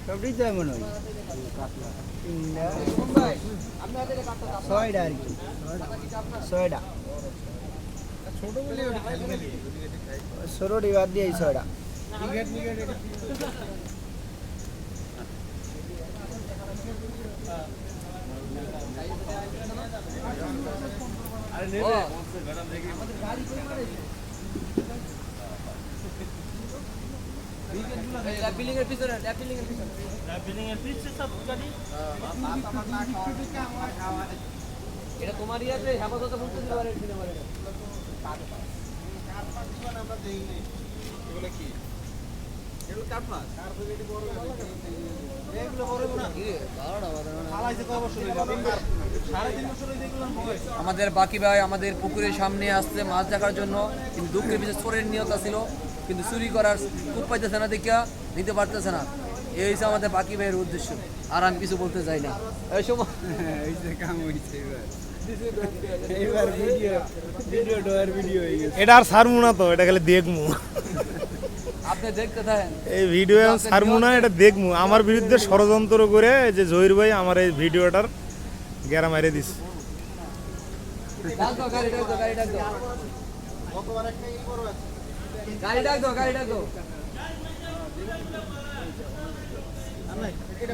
সবটাই তো এমন হয় ছয়টা আর কি ছয়টা ষোলোটি বাদ দিয়ে এই ছয়টা এটা তোমারই আছে হেফাজতে বলতে পারে আমাদের বাকি ভাই আমাদের পুকুরের সামনে আসছে মাছ দেখার জন্য, কিন্তু দুঃখের বিশেষ চোরের নিয়ত ছিল, কিন্তু চুরি করার খুব পাইতেছে না দেখা নিতে পারতেছে না। এই হচ্ছে আমাদের বাকি ভাইয়ের উদ্দেশ্য, আর আমি কিছু বলতে চাই না। এই সময় এটা আর ছাড়বো না তো, এটা খালি দেখবো। আপনি দেখতে থাকেন এই ভিডিও ছাড়বো না, এটা দেখবো। আমার বিরুদ্ধে ষড়যন্ত্র করে যে জহির ভাই আমার এই ভিডিওটার গেরা মারিয়ে দিচ্ছে। গাড়ি ডাক দাও, গাড়ি ডাক দাও। এটা